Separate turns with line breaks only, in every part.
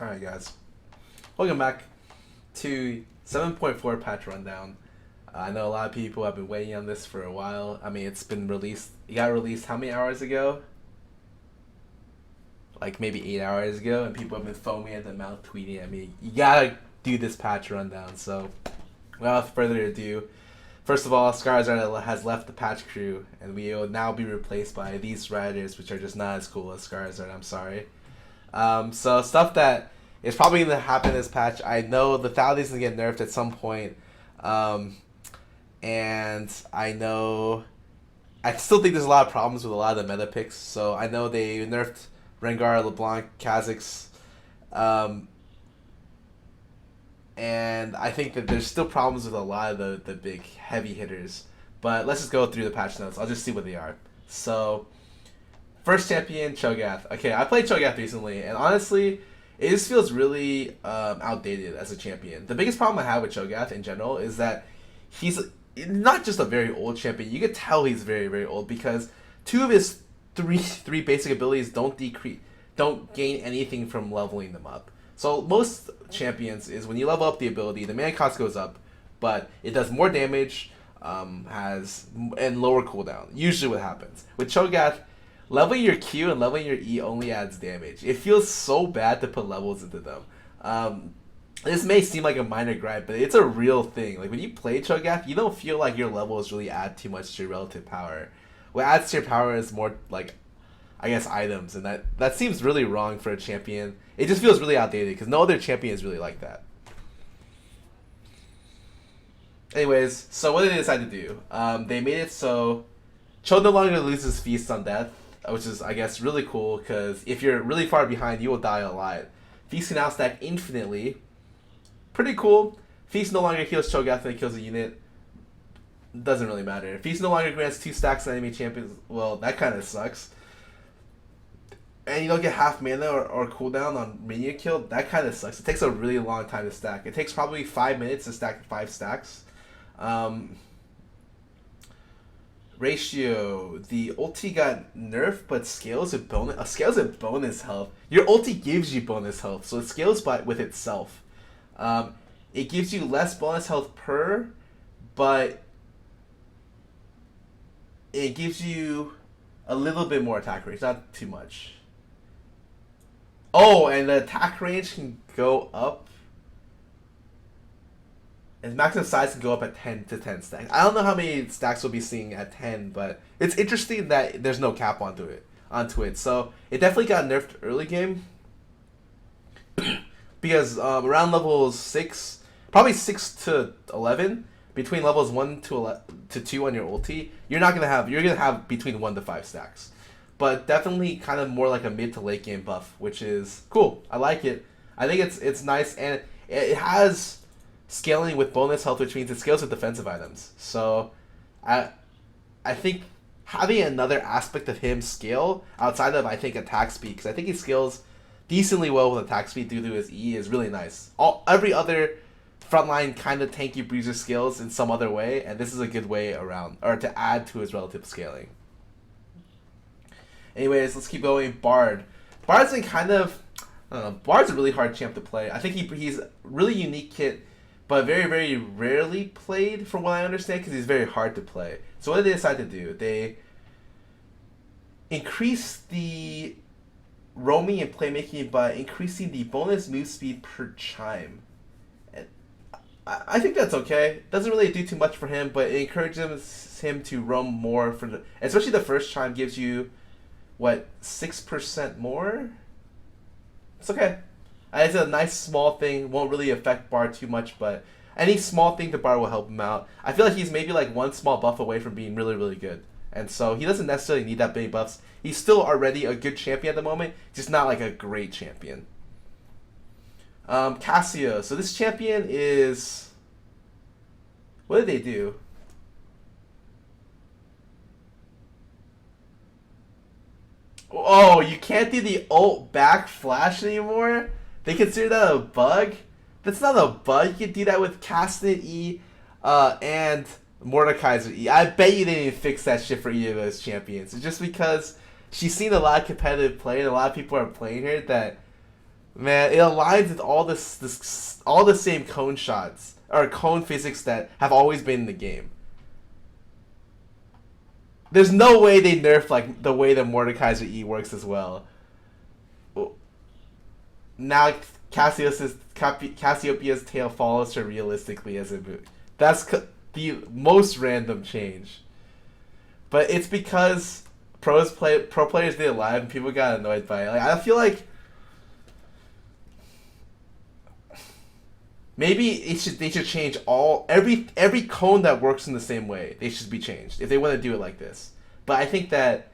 Alright guys, welcome back to 7.4 patch rundown. I know a lot of people have been waiting on this for a while. I mean, it's been released. It got released how many hours ago? Like maybe 8 hours ago, and people have been foaming at the mouth tweeting at me, you gotta do this patch rundown. So without further ado, first of all, Scarra'S has left the patch crew, and we will now be replaced by these riders, which are just not as cool as Scarra'S. I'm sorry. So stuff that is probably going to happen this patch. I know the Thali's going to get nerfed at some point. And I still think there's a lot of problems with a lot of the meta picks. So I know they nerfed Rengar, LeBlanc, Kha'Zix. And I think that there's still problems with a lot of the big heavy hitters. But let's just go through the patch notes. I'll just see what they are. So first champion, Cho'Gath. Okay, I played Cho'Gath recently, and honestly, it just feels really outdated as a champion. The biggest problem I have with Cho'Gath in general is that he's not just a very old champion. You could tell he's very, very old because two of his three basic abilities don't gain anything from leveling them up. So most champions is when you level up the ability, the mana cost goes up, but it does more damage, and lower cooldown. Usually what happens. With Cho'Gath, leveling your Q and leveling your E only adds damage. It feels so bad to put levels into them. This may seem like a minor gripe, but it's a real thing. Like when you play Cho'Gath, you don't feel like your levels really add too much to your relative power. What adds to your power is more like, I guess, items, and that seems really wrong for a champion. It just feels really outdated because no other champion is really like that. Anyways, so what did they decide to do? They made it so Cho no longer loses Feast on Death, which is, I guess, really cool because if you're really far behind, you will die a lot. Feast can now stack infinitely. Pretty cool. Feast no longer heals Cho'Gath when it kills a unit. Doesn't really matter. Feast no longer grants 2 stacks to enemy champions. Well, that kind of sucks. And you don't get half mana or cooldown on minion kill. That kind of sucks. It takes a really long time to stack. It takes probably 5 minutes to stack 5 stacks. Ratio. The ulti got nerfed, but scales with bonus. Scales with bonus health. Your ulti gives you bonus health, so it scales with itself. It gives you less bonus health but it gives you a little bit more attack range, not too much. Oh, and the attack range can go up. And maximum size can go up at 10 to 10 stacks. I don't know how many stacks we'll be seeing at 10, but it's interesting that there's no cap onto it. So it definitely got nerfed early game. Because around levels 6, probably 6 to 11, between levels 1 to 2 on your ulti, you're gonna have between 1 to 5 stacks. But definitely kind of more like a mid to late game buff, which is cool. I like it. I think it's nice, and it has scaling with bonus health, which means it scales with defensive items. So I think having another aspect of him scale outside of, I think, attack speed, because I think he scales decently well with attack speed due to his E, is really nice. Every other frontline kind of tanky bruiser scales in some other way, and this is a good way around, or to add to his relative scaling. Anyways, let's keep going. Bard. Bard's been kind of, I don't know, Bard's a really hard champ to play. I think he's a really unique kit, but very, very rarely played from what I understand because he's very hard to play. So what did they decide to do? They increased the roaming and playmaking by increasing the bonus move speed per chime. And I think that's okay. Doesn't really do too much for him, but it encourages him to roam more especially the first chime gives you, what, 6% more? It's okay. It's a nice small thing. Won't really affect Bard too much, but any small thing to Bard will help him out. I feel like he's maybe like one small buff away from being really, really good. And so he doesn't necessarily need that many buffs. He's still already a good champion at the moment, just not like a great champion. Cassio. So this champion is... What did they do? Oh, you can't do the ult back flash anymore? They consider that a bug? That's not a bug. You can do that with Castanet E and Mordekaiser E. I bet you didn't even fix that shit for either of those champions. It's just because she's seen a lot of competitive play and a lot of people are playing her that Man, it aligns with all the same cone shots or cone physics that have always been in the game. There's no way they nerf like the way the Mordekaiser E works as well. Now Cassiopeia's tail follows her realistically as a move. That's the most random change, but it's because pro players did it live and people got annoyed by it. Like I feel like maybe they should change every cone that works in the same way. They should be changed if they want to do it like this. But I think that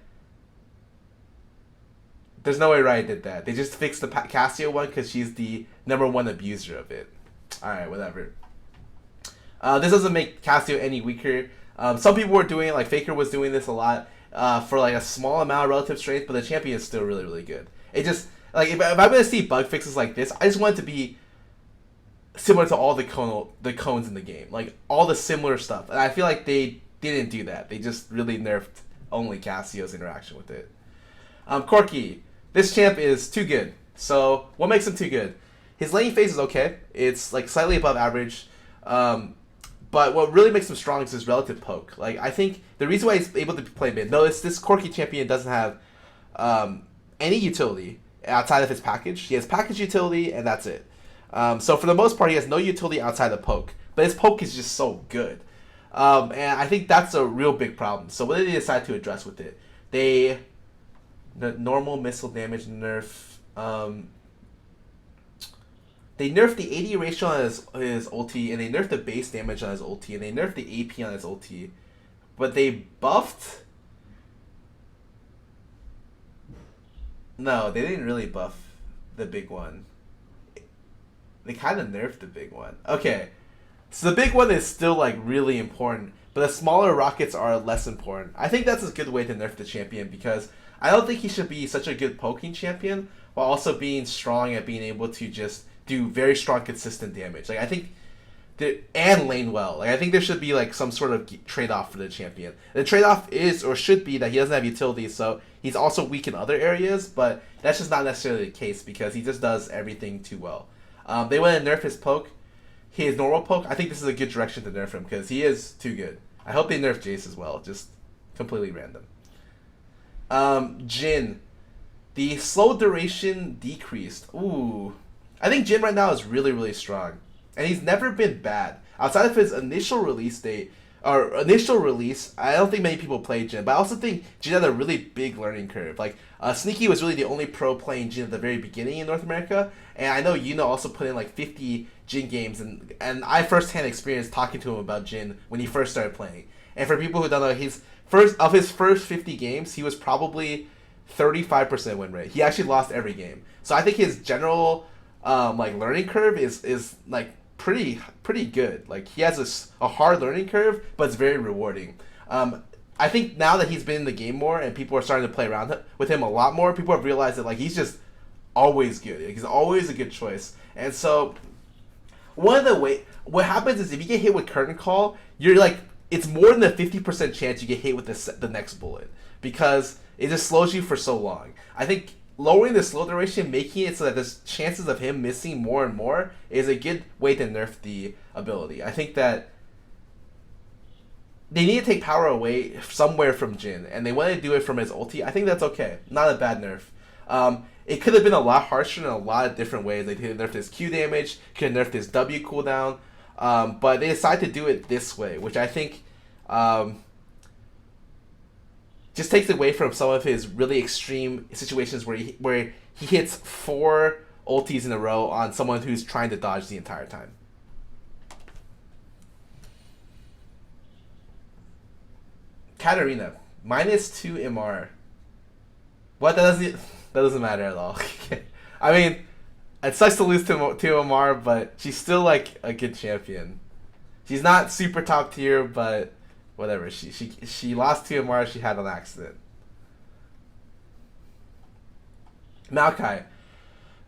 there's no way Riot did that. They just fixed the Cassio one because she's the #1 abuser of it. All right, whatever. This doesn't make Cassio any weaker. Some people were doing it, like Faker was doing this a lot for like a small amount of relative strength, but the champion is still really, really good. It just like if I'm gonna see bug fixes like this, I just want it to be similar to all the cones in the game, like all the similar stuff. And I feel like they didn't do that. They just really nerfed only Cassio's interaction with it. Corki. This champ is too good. So what makes him too good? His laning phase is okay. It's like slightly above average. But what really makes him strong is his relative poke. Like I think the reason why he's able to play mid. Notice this Corki champion doesn't have any utility outside of his package. He has package utility and that's it. So for the most part, he has no utility outside of poke. But his poke is just so good. And I think that's a real big problem. So what did they decide to address with it? The normal missile damage nerf. They nerfed the AD ratio on his ulti, and they nerfed the base damage on his ulti, and they nerfed the AP on his ulti. But they buffed... No, they didn't really buff the big one. They kind of nerfed the big one. Okay, so the big one is still like really important, but the smaller rockets are less important. I think that's a good way to nerf the champion because I don't think he should be such a good poking champion while also being strong at being able to just do very strong, consistent damage. Like I think, and lane well. Like I think there should be like some sort of trade-off for the champion. The trade-off is or should be that he doesn't have utility, so he's also weak in other areas. But that's just not necessarily the case because he just does everything too well. They want to nerf his poke, his normal poke. I think this is a good direction to nerf him because he is too good. I hope they nerf Jace as well. Just completely random. Jhin. The slow duration decreased. Ooh. I think Jhin right now is really, really strong. And he's never been bad. Outside of his initial release date, or initial release, I don't think many people played Jhin. But I also think Jhin had a really big learning curve. Like, Sneaky was really the only pro playing Jhin at the very beginning in North America. And I know Yuno also put in like 50 Jhin games. And I firsthand experienced talking to him about Jhin when he first started playing. And for people who don't know, his first 50 games, he was probably 35% win rate. He actually lost every game. So I think his general like learning curve is like pretty good. Like he has a hard learning curve, but it's very rewarding. I think now that he's been in the game more and people are starting to play around with him a lot more, people have realized that like he's just always good. Like, he's always a good choice. And so what happens is if you get hit with curtain call, you're like it's more than a 50% chance you get hit with the next bullet because it just slows you for so long. I think lowering the slow duration, making it so that there's chances of him missing more and more is a good way to nerf the ability. I think that they need to take power away somewhere from Jhin, and they want to do it from his ulti. I think that's okay. Not a bad nerf. It could have been a lot harsher in a lot of different ways. They could have nerfed his Q damage, could have nerfed his W cooldown, but they decided to do it this way, which I think just takes away from some of his really extreme situations where he hits 4 ultis in a row on someone who's trying to dodge the entire time. Katarina, -2 MR. What? That doesn't matter at all. I mean, it sucks to lose to MR, but she's still like a good champion. She's not super top tier, but whatever. She lost to MR. She had an accident. Maokai.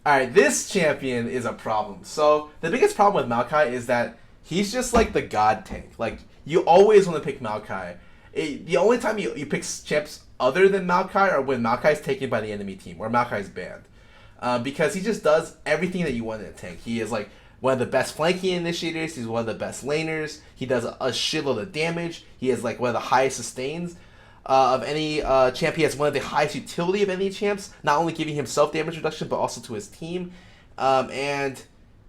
Alright, this champion is a problem. So, the biggest problem with Maokai is that he's just like the god tank. Like, you always want to pick Maokai. The only time you pick champs other than Maokai are when Maokai's taken by the enemy team or Maokai's banned. because he just does everything that you want in a tank. He is like one of the best flanking initiators. He's one of the best laners. He does a shitload of damage. He has like one of the highest sustains of any champ. He has one of the highest utility of any champs, not only giving himself damage reduction, but also to his team. And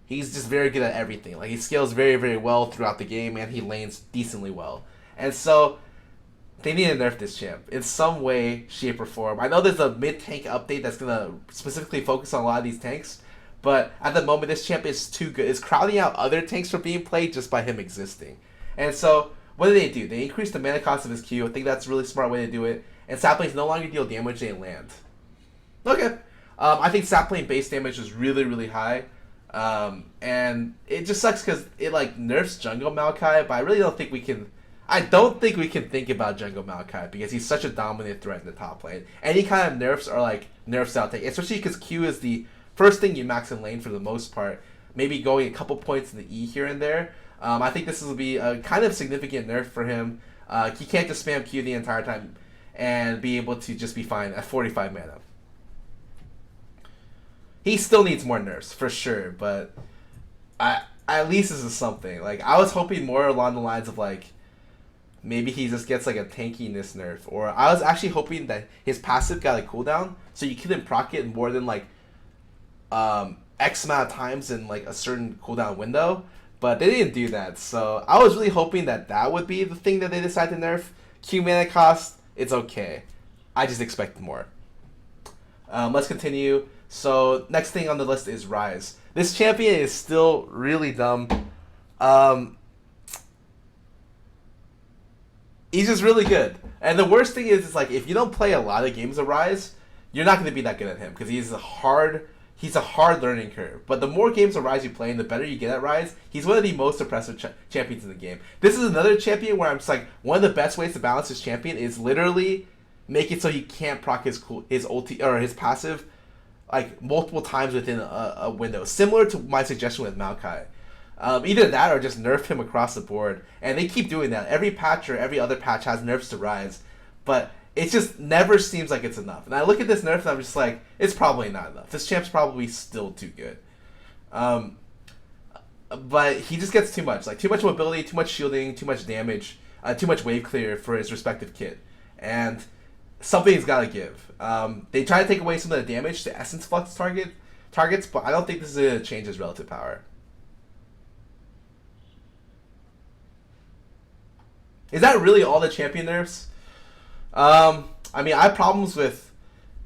he's just very good at everything. Like, he scales very, very well throughout the game, and he lanes decently well. And so they need to nerf this champ in some way, shape, or form. I know there's a mid-tank update that's going to specifically focus on a lot of these tanks, but at the moment, this champ is too good. It's crowding out other tanks from being played just by him existing. And so, what do? They increase the mana cost of his Q. I think that's a really smart way to do it. And saplings no longer deal damage, they land. Okay. I think sapling base damage is really, really high. And it just sucks because it, like, nerfs jungle Maokai, but I really don't think we can... I don't think we can think about jungle Maokai because he's such a dominant threat in the top lane. Any kind of nerfs are, like, nerfs out take, especially because Q is the first thing you max in lane for the most part. Maybe going a couple points in the E here and there. I think this will be a kind of significant nerf for him. He can't just spam Q the entire time and be able to just be fine at 45 mana. He still needs more nerfs, for sure, but at least this is something. Like, I was hoping more along the lines of, like, maybe he just gets, like, a tankiness nerf. Or I was actually hoping that his passive got a cooldown, so you couldn't proc it more than, like, X amount of times in, like, a certain cooldown window. But they didn't do that, so I was really hoping that that would be the thing that they decide to nerf. Q mana cost, it's okay. I just expect more. Let's continue. So, next thing on the list is Rise. This champion is still really dumb. He's just really good. And the worst thing is like, if you don't play a lot of games of Rise, you're not going to be that good at him, because he's a hard learning curve. But the more games of Rise you play and the better you get at Rise, he's one of the most oppressive champions in the game. This is another champion where I'm just like, one of the best ways to balance this champion is literally make it so he can't proc his ulti or his passive like multiple times within a window, similar to my suggestion with Maokai. Either that or just nerf him across the board, and they keep doing that. Every patch or every other patch has nerfs to Rise, but it just never seems like it's enough. And I look at this nerf and I'm just like, it's probably not enough. This champ's probably still too good. But he just gets too much. Like, too much mobility, too much shielding, too much damage, too much wave clear for his respective kit. And something's got to give. They try to take away some of the damage to Essence Flux targets, but I don't think this is going to change his relative power. Is that really all the champion nerfs? I mean, I have problems with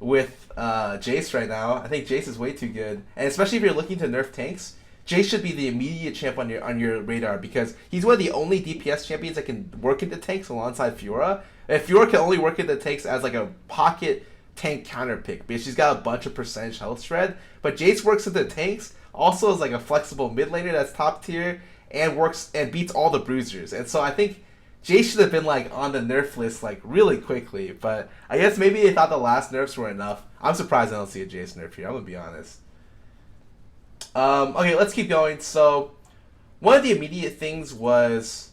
Jace right now. I think Jace is way too good, and especially if you're looking to nerf tanks, Jace should be the immediate champ on your radar, because he's one of the only DPS champions that can work into tanks alongside Fiora. And Fiora can only work into tanks as like a pocket tank counter pick because she's got a bunch of percentage health shred. But Jace works into tanks also as like a flexible mid laner that's top tier and works and beats all the bruisers. And so I think Jace should have been like on the nerf list like really quickly, but I guess maybe they thought the last nerfs were enough. I'm surprised I don't see a Jace nerf here, I'm gonna be honest. Okay, let's keep going. So, one of the immediate things was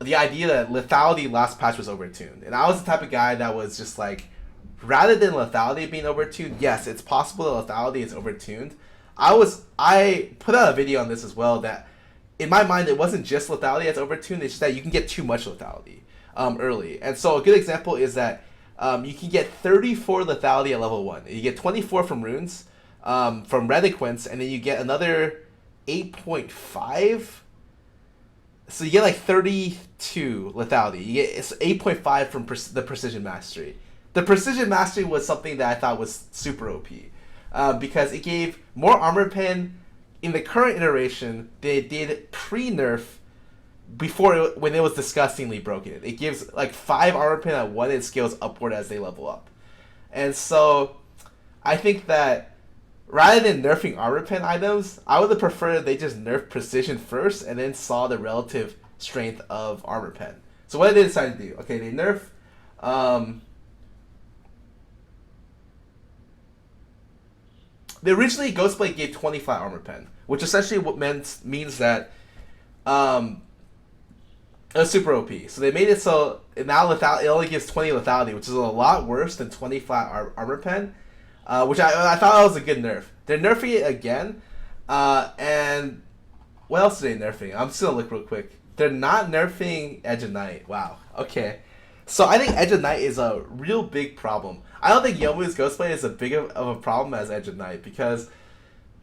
the idea that lethality last patch was overtuned. And I was the type of guy that was just like, rather than lethality being overtuned, yes, it's possible that lethality is overtuned. I put out a video on this as well, that in my mind, it wasn't just lethality that's overtuned, it's just that you can get too much lethality early. And so a good example is that you can get 34 lethality at level 1. You get 24 from runes, from Reliquants, and then you get another 8.5. So you get like 32 lethality. You get 8.5 from the Precision Mastery. The Precision Mastery was something that I thought was super OP, because it gave more armor pen in the current iteration they did pre-nerf when it was disgustingly broken. It gives like 5 armor pen at 1 and scales upward as they level up. And so I think that rather than nerfing armor pen items, I would have preferred they just nerf precision first and then saw the relative strength of armor pen. So what did they decide to do? Okay, they nerf originally Ghostblade gave 20 flat armor pen, which essentially means that it was super OP. So they made it so now it only gives 20 lethality, which is a lot worse than 20 flat armor pen. which I thought that was a good nerf. They're nerfing it again, and what else are they nerfing? I'm just gonna look real quick. They're not nerfing Edge of Night. Wow. Okay. So I think Edge of Night is a real big problem. I don't think Yomu's Ghostblade is as big of a problem as Edge of Night because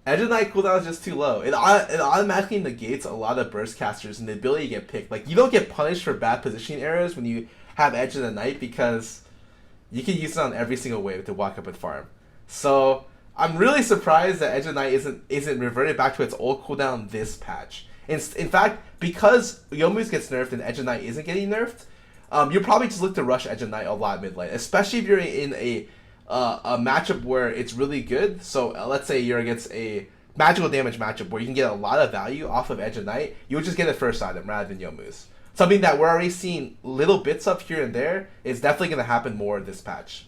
Edge of Night cooldown is just too low. It automatically negates a lot of burst casters and the ability to get picked. Like, you don't get punished for bad positioning errors when you have Edge of the Night because you can use it on every single wave to walk up and farm. So I'm really surprised that Edge of Night isn't reverted back to its old cooldown this patch. In fact, because Yomu's gets nerfed and Edge of Night isn't getting nerfed, you'll probably just look to rush Edge of Night a lot mid lane, especially if you're in a matchup where it's really good. So let's say you're against a magical damage matchup where you can get a lot of value off of Edge of Night. You would just get the first item rather than Yomu's. Something that we're already seeing little bits of here and there is definitely going to happen more this patch.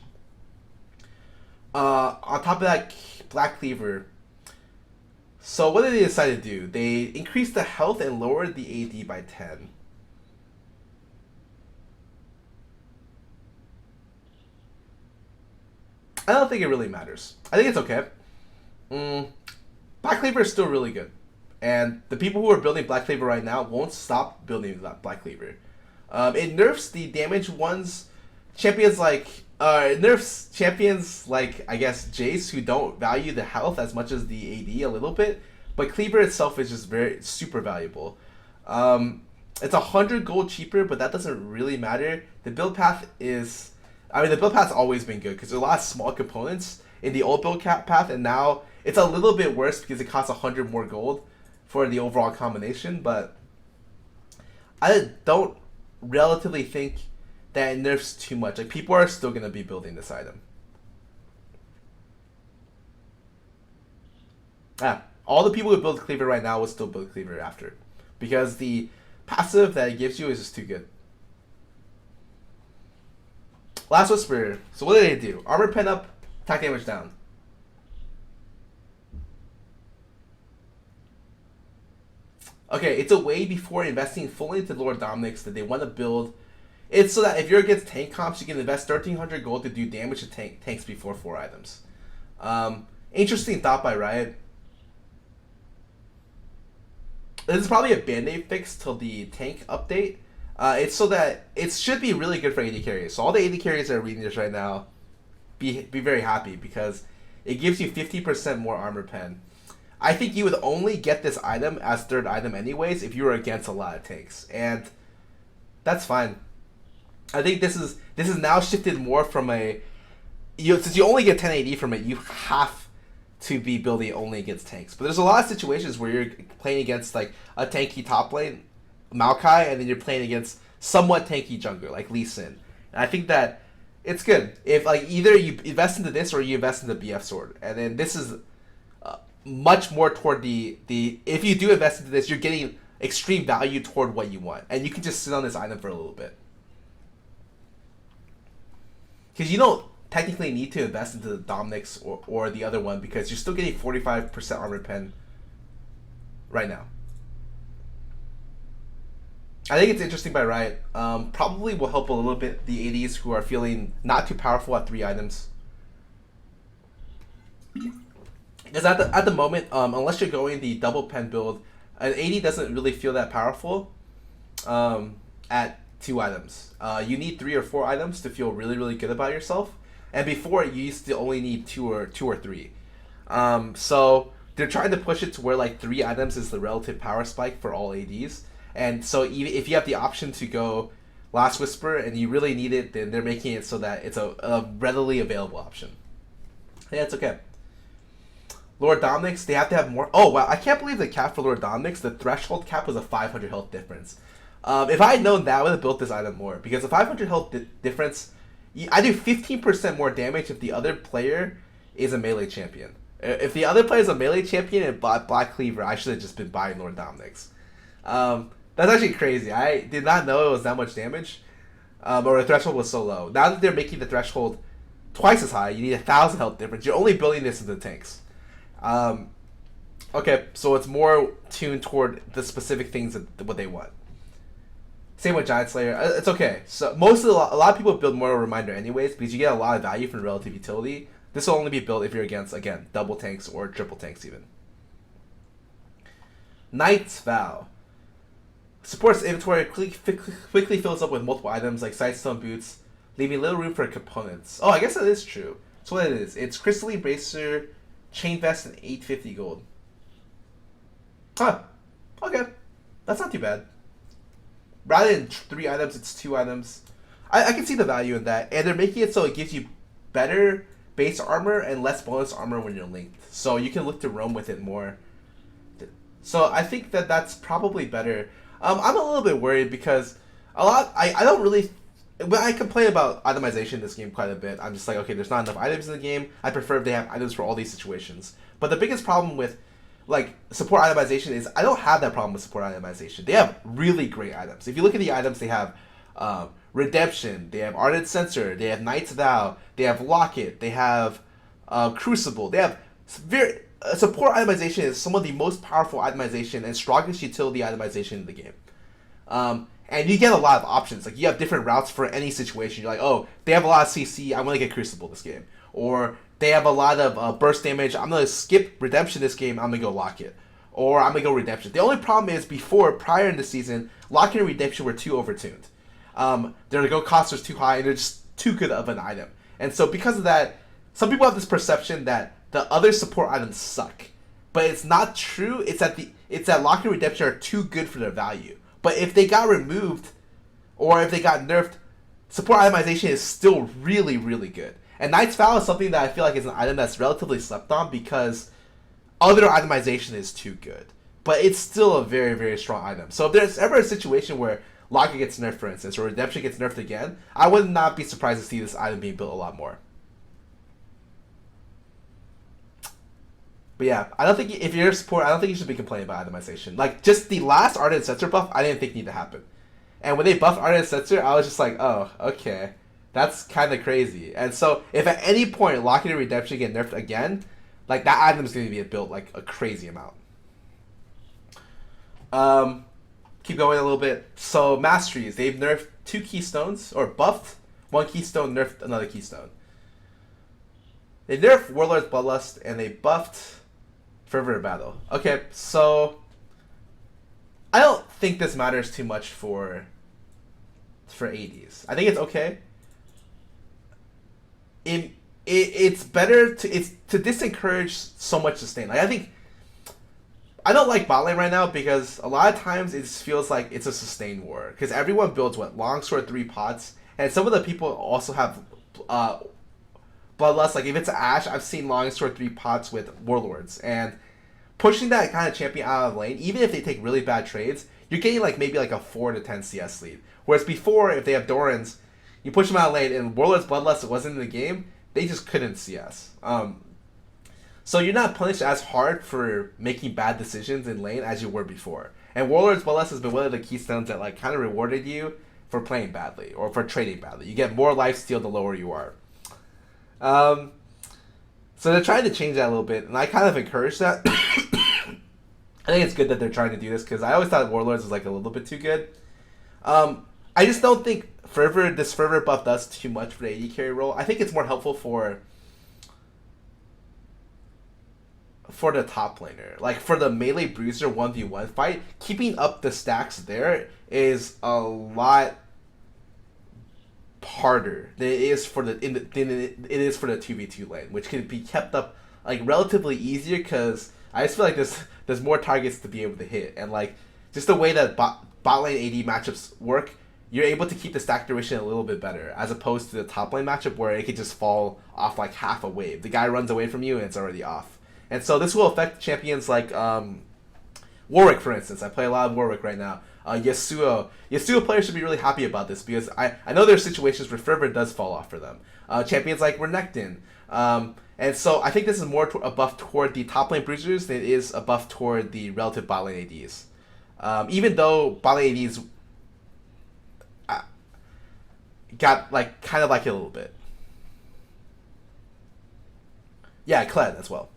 On top of that, Black Cleaver. So what did they decide to do? They increased the health and lowered the AD by 10. I don't think it really matters. I think it's okay. Black Cleaver is still really good. And the people who are building Black Cleaver right now won't stop building Black Cleaver. It nerfs the damage ones. Champions like... it nerfs champions like, I guess, Jace, who don't value the health as much as the AD a little bit. But Cleaver itself is just super valuable. It's 100 gold cheaper, but that doesn't really matter. The build path is... the build path's always been good because there's a lot of small components in the old build path, and now it's a little bit worse because it costs 100 more gold for the overall combination, but I don't relatively think that it nerfs too much. Like, people are still going to be building this item. All the people who build Cleaver right now will still build Cleaver after, because the passive that it gives you is just too good. Last Whisper. So what did they do? Armor pen up, attack damage down. Okay, it's a way before investing fully into Lord Dominic's that they want to build. It's so that if you're against tank comps, you can invest 1,300 gold to do damage to tanks before 4 items. Interesting thought by Riot. This is probably a band-aid fix till the tank update. It's so that it should be really good for AD carriers. So all the AD carriers that are reading this right now, be very happy because it gives you 50% more armor pen. I think you would only get this item as third item anyways if you were against a lot of tanks, and that's fine. I think this is now shifted more from since you only get 10 AD from it, you have to be building only against tanks. But there's a lot of situations where you're playing against like a tanky top lane, Maokai, and then you're playing against somewhat tanky jungler like Lee Sin. And I think that it's good if like either you invest into this or you invest in the BF sword. And then this is much more toward the if you do invest into this, you're getting extreme value toward what you want, and you can just sit on this item for a little bit because you don't technically need to invest into the Dominic's or the other one because you're still getting 45% armor pen right now. I think it's interesting by Riot. Probably will help a little bit the ADs who are feeling not too powerful at 3 items. Because at the moment, unless you're going the double pen build, an AD doesn't really feel that powerful at 2 items. You need 3 or 4 items to feel really, really good about yourself. And before, you used to only need 2 or 3. So they're trying to push it to where like 3 items is the relative power spike for all ADs. And so even if you have the option to go Last Whisper and you really need it, then they're making it so that it's a readily available option. Yeah, it's okay. Lord Dominic's, they have to have more. Oh, wow. I can't believe the cap for Lord Dominic's, the threshold cap was a 500 health difference. If I had known that, I would have built this item more. Because the 500 health difference, I do 15% more damage if the other player is a melee champion. If the other player is a melee champion and bought Black Cleaver, I should have just been buying Lord Dominic's. That's actually crazy. I did not know it was that much damage. Or the threshold was so low. Now that they're making the threshold twice as high, you need 1,000 health difference. You're only building this into tanks. Okay, so it's more tuned toward the specific things that what they want. Same with Giant Slayer. It's okay. So a lot of people build Mortal Reminder anyways because you get a lot of value from relative utility. This will only be built if you're against, again, double tanks or triple tanks even. Knight's Vow. Supports inventory quickly fills up with multiple items like Sidestone Boots, leaving little room for components. Oh, I guess that is true. That's what it is. It's Crystalline Bracer, Chain Vest, and 850 gold. Huh. Okay. That's not too bad. Rather than 3 items, it's 2 items. I can see the value in that. And they're making it so it gives you better base armor and less bonus armor when you're linked. So you can look to roam with it more. So I think that that's probably better. I'm a little bit worried because I don't really... When I complain about itemization in this game quite a bit, I'm just like, okay, there's not enough items in the game. I prefer if they have items for all these situations. But the biggest problem with like support itemization is I don't have that problem with support itemization. They have really great items. If you look at the items, they have Redemption, they have Ardent Censor, they have Knight's Vow, they have Locket, they have Crucible. They have very... support itemization is some of the most powerful itemization and strongest utility itemization in the game. And you get a lot of options. Like, you have different routes for any situation. You're like, oh, they have a lot of CC, I'm going to get Crucible this game. Or they have a lot of burst damage, I'm going to skip Redemption this game, I'm going to go Locket. Or I'm going to go Redemption. The only problem is prior in the season, Locket and Redemption were too overtuned. Their go cost was too high, and they're just too good of an item. And so because of that, some people have this perception that the other support items suck. But it's not true. It's that Locket and Redemption are too good for their value. But if they got removed, or if they got nerfed, support itemization is still really, really good. And Knight's Vow is something that I feel like is an item that's relatively slept on because other itemization is too good. But it's still a very, very strong item. So if there's ever a situation where Locket gets nerfed, for instance, or Redemption gets nerfed again, I would not be surprised to see this item being built a lot more. But yeah, I don't think if you're a support, I don't think you should be complaining about itemization. Like, just the last Ardent Censor buff, I didn't think needed to happen. And when they buffed Ardent Censor, I was just like, oh, okay. That's kind of crazy. And so, if at any point Locket and Redemption get nerfed again, like, that item is going to be built, like, a crazy amount. Keep going a little bit. So, Masteries. They've nerfed 2 Keystones, or buffed 1 Keystone, nerfed another Keystone. They nerfed Warlord's Bloodlust, and they buffed Fervor of Battle. Okay, so I don't think this matters too much for ADs. I think it's okay. It's better to disencourage so much sustain. Like, I don't like bot lane right now because a lot of times it just feels like it's a sustain war because everyone builds longsword 3 pots, and some of the people also have Bloodlust. Like, if it's Ashe, I've seen longsword 3 pots with Warlords, and pushing that kind of champion out of lane, even if they take really bad trades, you're getting like maybe like a 4 to 10 CS lead. Whereas before, if they have Dorans, you push them out of lane, and Warlord's Bloodlust wasn't in the game, they just couldn't CS. So you're not punished as hard for making bad decisions in lane as you were before. And Warlord's Bloodlust has been one of the keystones that like kind of rewarded you for playing badly or for trading badly. You get more lifesteal the lower you are. So they're trying to change that a little bit, and I kind of encourage that. I think it's good that they're trying to do this because I always thought Warlords was like a little bit too good. I just don't think this Fervor buff does too much for the AD carry role. I think it's more helpful for the top laner. Like, for the melee bruiser 1v1 fight, keeping up the stacks there is a lot harder than it is for the 2v2 lane, which can be kept up like relatively easier because I just feel like there's more targets to be able to hit, and like just the way that bot lane AD matchups work, you're able to keep the stack duration a little bit better as opposed to the top lane matchup where it could just fall off like half a wave. The guy runs away from you and it's already off. And so this will affect champions like Warwick, for instance. I play a lot of Warwick right now. Yasuo players should be really happy about this because I know there are situations where Fervor does fall off for them. Champions like Renekton. And so I think this is more a buff toward the top lane bruisers than it is a buff toward the relative bot lane ADs. Even though bot lane ADs got like kind of like it a little bit. Yeah, Kled as well.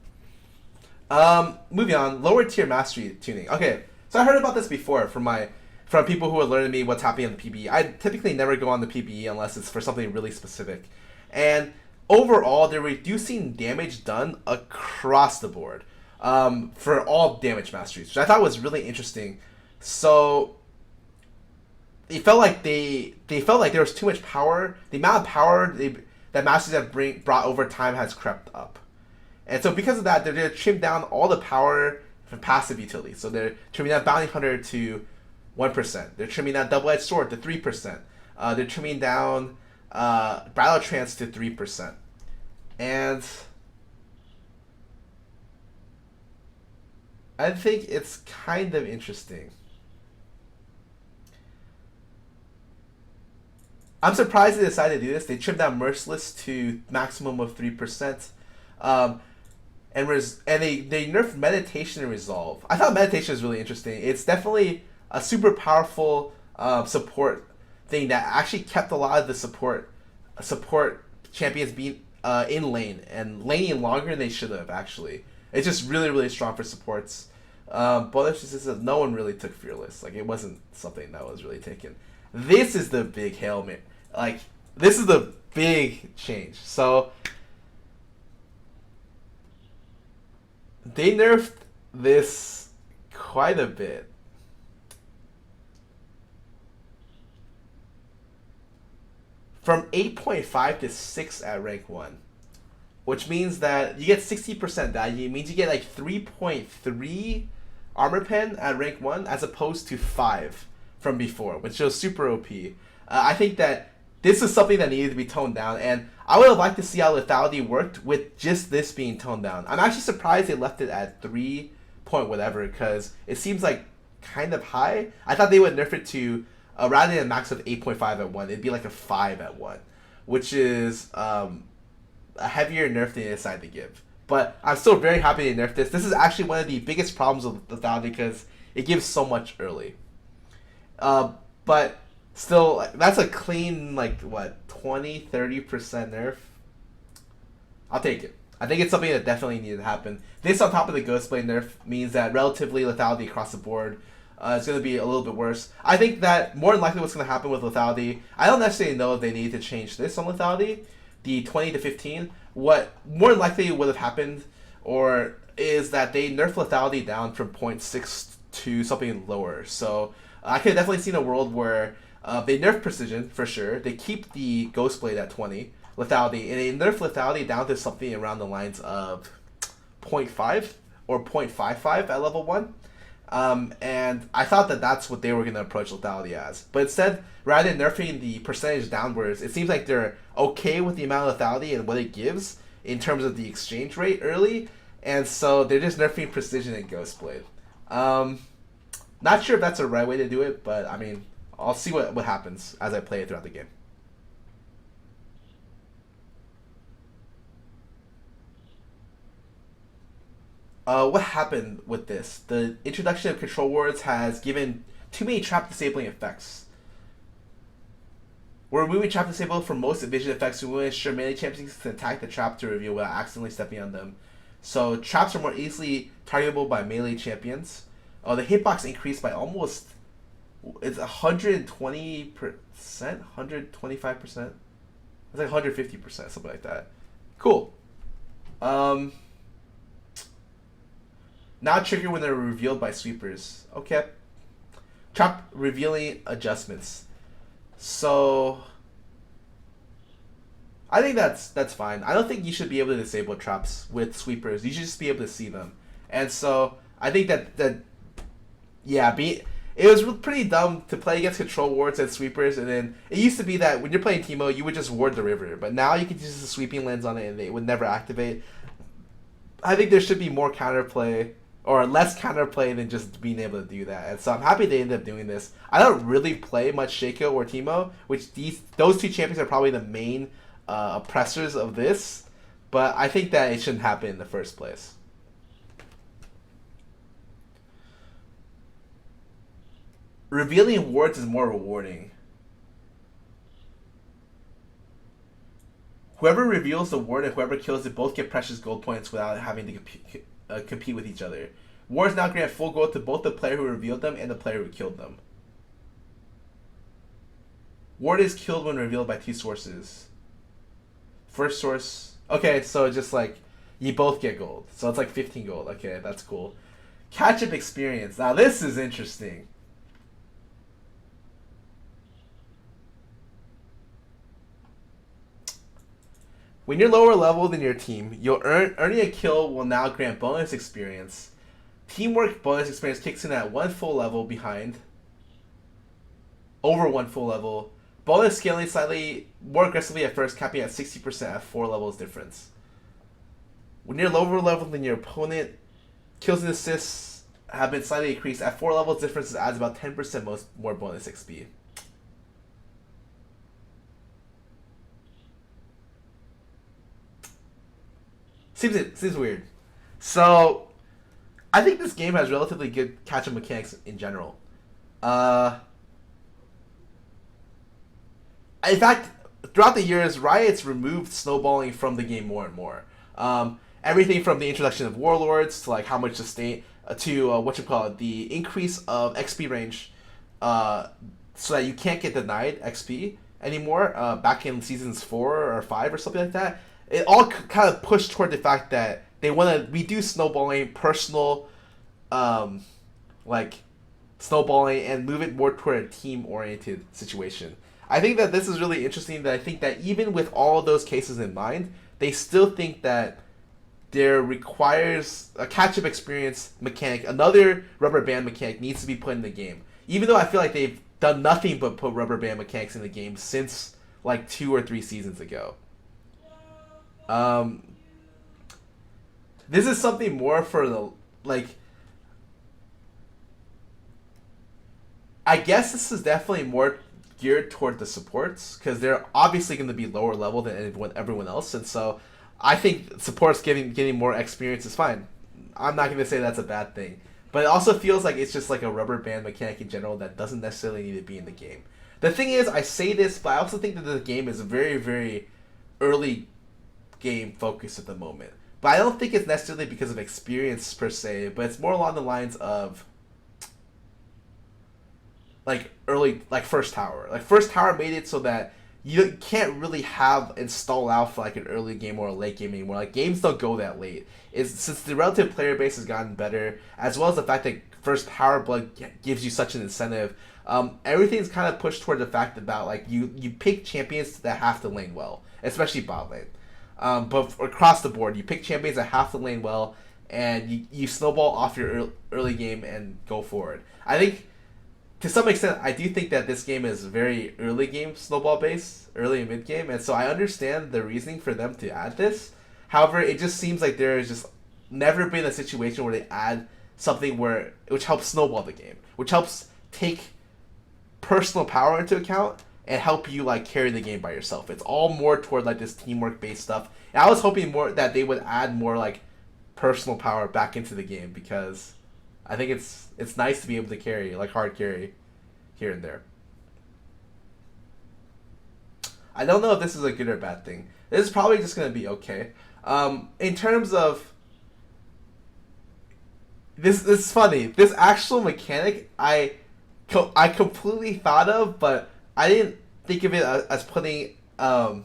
Moving on, lower tier mastery tuning. Okay, so I heard about this before from people who are learning me what's happening on the PBE. I typically never go on the PBE unless it's for something really specific. And overall they're reducing damage done across the board for all damage masteries, which I thought was really interesting. So they felt like there was too much power. The amount of power that masters have brought over time has crept up, and so because of that, they're going to trim down all the power from passive utilities. So they're trimming that bounty hunter to 1%. They're trimming that double-edged sword to 3%. They're trimming down battle trance to 3%, and I think it's kind of interesting. I'm surprised they decided to do this. They trimmed down Merciless to maximum of 3%. Um, and they nerfed Meditation and Resolve. I thought Meditation was really interesting. It's definitely a super powerful support thing that actually kept a lot of the support champions being in lane and laning longer than they should have, actually. It's just really, really strong for supports. Bonus just says no one really took Fearless. Like, it wasn't something that was really taken. This is the big Hail Mary. Like, this is the big change. So, they nerfed this quite a bit. From 8.5 to 6 at rank 1. Which means that you get 60% value. It means you get like 3.3 armor pen at rank 1 as opposed to 5 from before, which was super OP. I think that this is something that needed to be toned down, and I would have liked to see how lethality worked with just this being toned down. I'm actually surprised they left it at 3 point whatever, because it seems like kind of high. I thought they would nerf it to, rather than a max of 8.5 at 1, it'd be like a 5 at 1, which is a heavier nerf than they decided to give. But I'm still very happy they nerfed this. This is actually one of the biggest problems with lethality because it gives so much early. But still, that's a clean, like, what, 20-30% nerf? I'll take it. I think it's something that definitely needed to happen. This on top of the Ghostblade nerf means that relatively lethality across the board is going to be a little bit worse. I think that more than likely what's going to happen with lethality, I don't necessarily know if they need to change this on lethality, the 20 to 15. What more than likely would have happened or is that they nerf lethality down from 0.6 to something lower. So I could definitely see in a world where they nerf precision for sure. They keep the Ghostblade at 20 lethality, and they nerf lethality down to something around the lines of 0.5 or 0.55 at level 1. And I thought that that's what they were going to approach lethality as. But instead, rather than nerfing the percentage downwards, it seems like they're okay with the amount of lethality and what it gives in terms of the exchange rate early. And so they're just nerfing precision and Ghostblade. Not sure if that's the right way to do it, but I mean, I'll see what happens as I play it throughout the game. What happened with this? The introduction of control wards has given too many trap disabling effects. We're removing trap disable from most evasion effects, so we will ensure melee champions can attack the trap to reveal without accidentally stepping on them. So traps are more easily targetable by melee champions. The hitbox increased by almost, it's 120%, 125%. It's like 150%, something like that. Cool. Not trigger when they're revealed by sweepers. Okay. Trap revealing adjustments. So I think that's fine. I don't think you should be able to disable traps with sweepers. You should just be able to see them. And so I think that it was pretty dumb to play against control wards and sweepers, and then it used to be that when you're playing Teemo, you would just ward the river, but now you can use the sweeping lens on it and it would never activate. I think there should be more counterplay, or less counterplay than just being able to do that, and so I'm happy they ended up doing this. I don't really play much Shaco or Teemo, which those two champions are probably the main oppressors of this, but I think that it shouldn't happen in the first place. Revealing wards is more rewarding. Whoever reveals the ward and whoever kills it both get precious gold points without having to compete with each other. Wards now grant full gold to both the player who revealed them and the player who killed them. Ward is killed when revealed by two sources. First source. Okay, so just like you both get gold. So it's like 15 gold. Okay, that's cool. Catch up experience. Now this is interesting. When you're lower level than your team, earning a kill will now grant bonus experience. Teamwork bonus experience kicks in at one full level behind. Over one full level. Bonus scaling slightly more aggressively at first, capping at 60% at 4 levels difference. When you're lower level than your opponent, kills and assists have been slightly increased. At 4 levels difference adds about 10% more bonus XP. Seems weird. So, I think this game has relatively good catch-up mechanics in general. In fact, throughout the years, Riot's removed snowballing from the game more and more. Everything from the introduction of warlords to like how much sustain to what you call it, the increase of XP range, so that you can't get denied XP anymore. Back in seasons 4 or 5 or something like that, it all kind of pushed toward the fact that they want to reduce snowballing, personal, like snowballing, and move it more toward a team-oriented situation. I think that this is really interesting. That I think that even with all of those cases in mind, they still think that there requires a catch-up experience mechanic. Another rubber band mechanic needs to be put in the game. Even though I feel like they've done nothing but put rubber band mechanics in the game since like 2 or 3 seasons ago. This is something more for the like. I guess this is definitely more geared toward the supports because they're obviously going to be lower level than everyone else, and so I think supports getting more experience is fine. I'm not going to say that's a bad thing, but it also feels like it's just like a rubber band mechanic in general that doesn't necessarily need to be in the game. The thing is, I say this, but I also think that the game is very, very early game focused at the moment. But I don't think it's necessarily because of experience per se, but it's more along the lines of like early, like first tower. Like first tower made it so that you can't really have install out for like an early game or a late game anymore. Like games don't go that late. It's since the relative player base has gotten better, as well as the fact that first power blood gives you such an incentive. Everything's kind of pushed toward the fact about like you pick champions that have to lane well, especially bot lane. But across the board, you pick champions that have to lane well, and you snowball off your early game and go forward. I think to some extent, I do think that this game is very early game snowball based, early and mid game, and so I understand the reasoning for them to add this. However, it just seems like there has just never been a situation where they add something which helps snowball the game, which helps take personal power into account and help you like carry the game by yourself. It's all more toward like this teamwork based stuff. And I was hoping more that they would add more like personal power back into the game because I think it's nice to be able to carry like hard carry here and there. I don't know if this is a good or bad thing. This is probably just gonna be okay. In terms of this is funny. This actual mechanic I completely thought of, but I didn't think of it as putting it on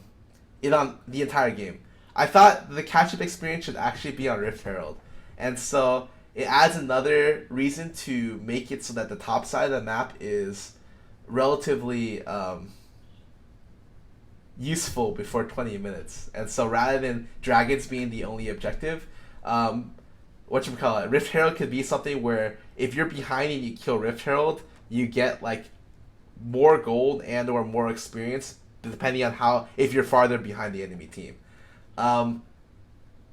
the entire game. I thought the catch-up experience should actually be on Rift Herald. And so it adds another reason to make it so that the top side of the map is relatively useful before 20 minutes. And so rather than dragons being the only objective, Rift Herald could be something where if you're behind and you kill Rift Herald, you get like more gold and or more experience depending on if you're farther behind the enemy team.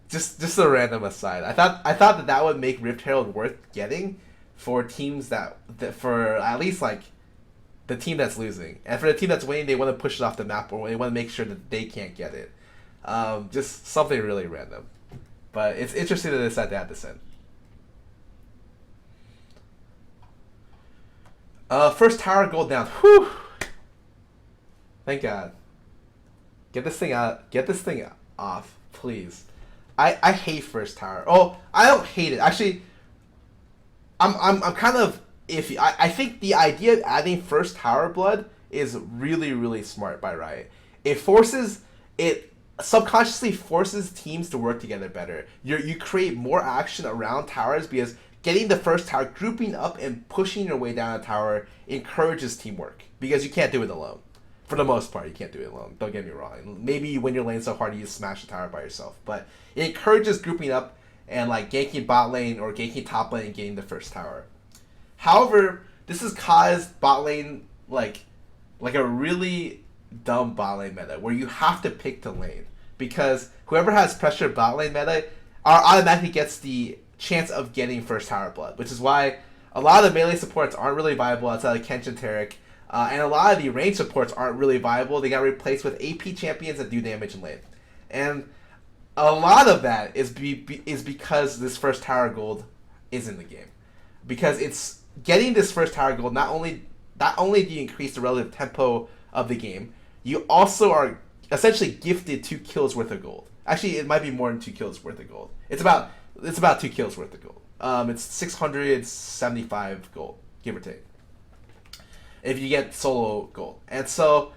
Just a random aside. I thought that would make Rift Herald worth getting for teams that for at least like the team that's losing, and for the team that's winning, they want to push it off the map or they want to make sure that they can't get it. Just something really random, but it's interesting that they decided to add this in. First tower gold down. Whew. Thank God. Get this thing out. Get this thing off, please. I hate first tower. Oh, I don't hate it. Actually, I'm kind of iffy. I think the idea of adding first tower blood is really, really smart by Riot. It forces it subconsciously forces teams to work together better. You create more action around towers because getting the first tower, grouping up and pushing your way down a tower encourages teamwork because you can't do it alone. For the most part, you can't do it alone. Don't get me wrong. Maybe when you're laying so hard, you just smash the tower by yourself. But it encourages grouping up and like ganking bot lane or ganking top lane and getting the first tower. However, this has caused bot lane like a really dumb bot lane meta where you have to pick the lane because whoever has pressure bot lane meta automatically gets the chance of getting first tower blood, which is why a lot of the melee supports aren't really viable outside of Kenshin Tarek, and a lot of the range supports aren't really viable. They got replaced with AP champions that do damage in lane, and a lot of that is because this first tower gold is in the game, because it's getting this first tower gold. Not only do you increase the relative tempo of the game, you also are essentially gifted 2 kills worth of gold. Actually, it might be more than 2 kills worth of gold. It's about 2 kills worth of gold. It's 675 gold, give or take, if you get solo gold. And so,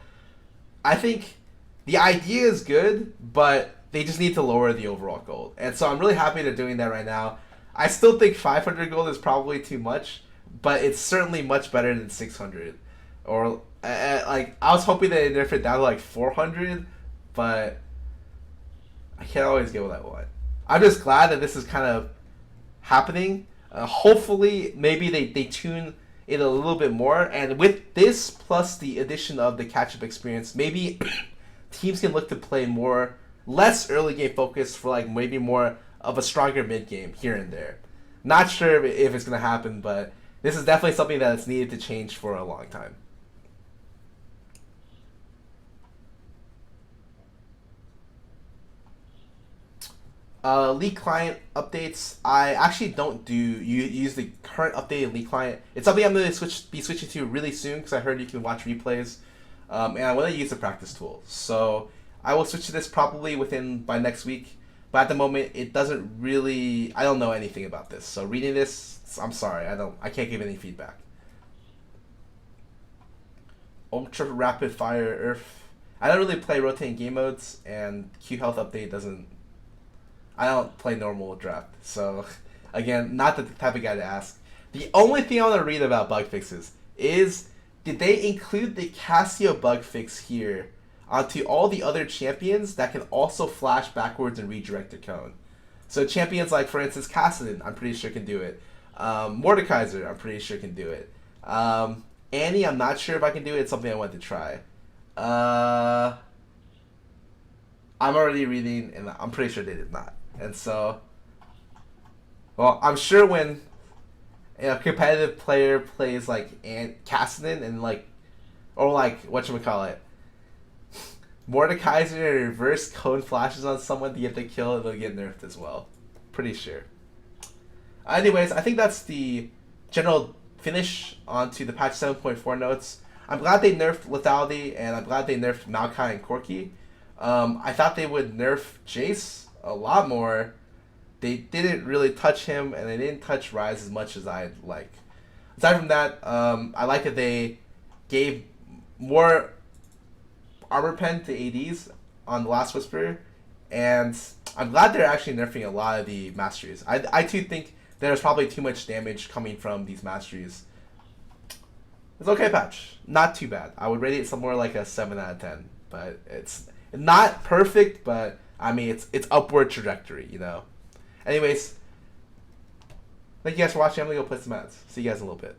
I think the idea is good, but they just need to lower the overall gold. And so I'm really happy they're doing that right now. I still think 500 gold is probably too much, but it's certainly much better than 600. Or like I was hoping they nerf it down to like 400, but I can't always get what I want. I'm just glad that this is kind of happening. Hopefully, maybe they tune it a little bit more, and with this plus the addition of the catch-up experience, maybe teams can look to play less early game focus for like maybe more of a stronger mid game here and there. Not sure if it's gonna happen, but this is definitely something that's needed to change for a long time. League client updates. I actually don't use the current updated League client. It's something I'm going to be switching to really soon because I heard you can watch replays, and I want to use the practice tool. So I will switch to this probably by next week. But at the moment, it doesn't really. I don't know anything about this. So reading this, I'm sorry. I can't give any feedback. Ultra rapid fire Earth. I don't really play rotating game modes, and Q health update doesn't. I don't play normal draft, so again, not the type of guy to ask. The only thing I want to read about bug fixes is, did they include the Cassio bug fix here onto all the other champions that can also flash backwards and redirect their cone? So champions like, for instance, Kassadin, I'm pretty sure can do it. Mordekaiser, I'm pretty sure can do it. Annie, I'm not sure if I can do it. It's something I want to try. I'm already reading, and I'm pretty sure they did not. And so, well, I'm sure when a competitive player plays like Kassadin and or whatchamacallit, Mordekaiser reverse cone flashes on someone to get the kill, and they'll get nerfed as well. Pretty sure. Anyways, I think that's the general finish onto the patch 7.4 notes. I'm glad they nerfed lethality, and I'm glad they nerfed Maokai and Corki. I thought they would nerf Jace a lot more. They didn't really touch him, and they didn't touch Rise as much as I'd like. Aside from that, I like that they gave more armor pen to ADs on the Last Whisper, and I'm glad they're actually nerfing a lot of the masteries. I too think there's probably too much damage coming from these masteries. It's okay patch. Not too bad. I would rate it somewhere like a 7 out of 10, but it's not perfect, but I mean, it's upward trajectory, you know. Anyways, thank you guys for watching. I'm going to go play some ads. See you guys in a little bit.